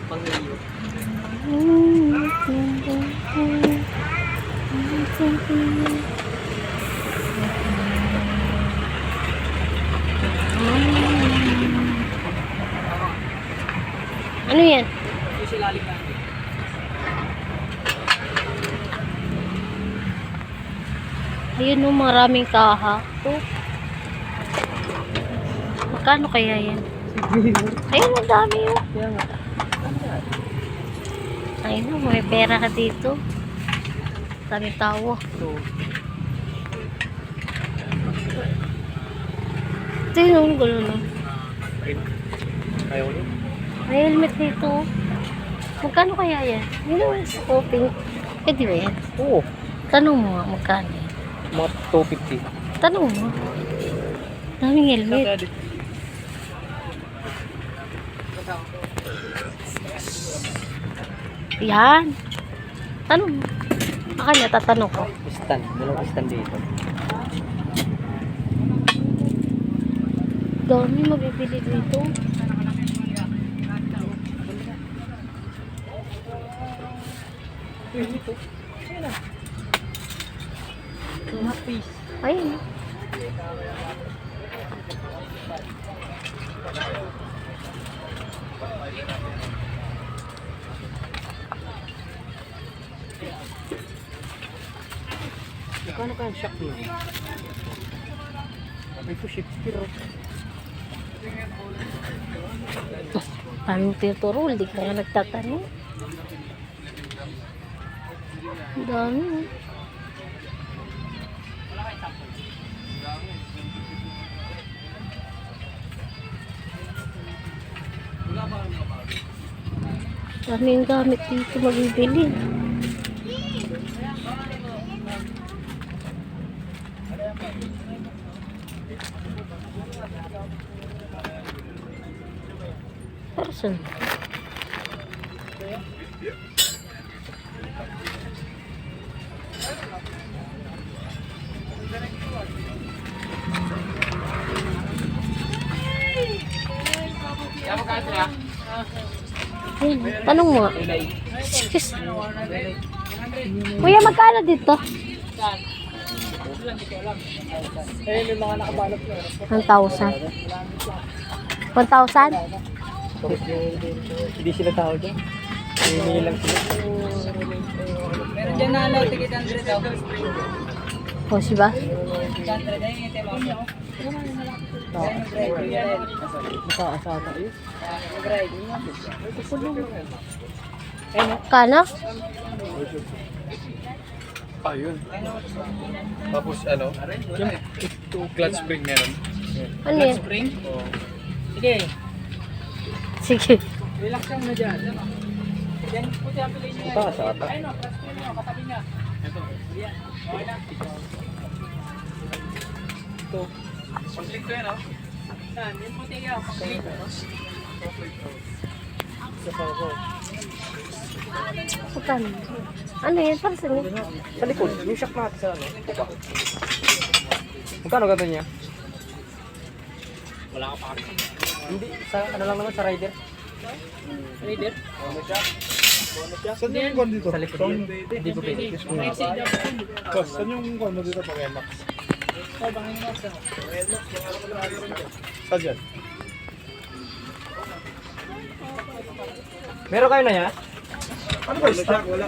Pangiliyo. Ano yan? Yung silalim natin. Ayun o, maraming kaha. Oh. Magkano kaya yan? Ayun, ang dami yun. Kaya nga. Ayun o, may pera ka dito. Daming tao. So, Ito yun, ang gulo na. ayaw niyo? May helmet dito. Magkano kaya yan? Yun naman sa coping. Eh, di ba yan? Oo. Tanong mo nga, magkano yan? Mga 250. Tanong mo. Daming helmet. Yan. Tanong mo. Akala, tatanong ko. Stand. Dalawang stand dito. Dami mabibili dito. Dito. Ayan na. Mga piece. Ayun. Magkano kaya ang shock niyo? May 260 ro. Paano tinuturo? Hindi ka nga nagtatanong. Ang dami. Daming gamit dito mabibili. Person. Ayun, tanong mo nga. Excuse. Kuya, magkano dito? Eh, may mga nakabalot na. 1,000. 1,000? Hindi sila tao dyan. Hindi lang sila. Meron dyan na ano, tigit 100 daw. O, siba? 100 na yung item ako. Nakaasata yun. Kana? Ayun. Tapos ano? Yung clutch spring meron. Ano yan? Spring? Sige, Sige. relax lang na dyan. Yan, puti ang piliin niya. Nakaasata. Ayun o, clutch spring mo, katabi niya. Ito. Yan, okay na. Ito. Pag-click ko yan o. Saan? Yung puti ka, pag-click. Isa pa ako. Magkano? Ano yan? Para saan yun? Sa likod, yung shock natin sa ano. Magkano gano'n niya? Wala ka pa rin. Hindi, sa ano lang naman, sa rider. Rider? Saan yung kwan dito? Sa likod yun. Hindi ko pwede. Boss, saan yung kwan mo dito pang Emax? Saan dyan? Meron kayo na yan? Ano ba? Wala.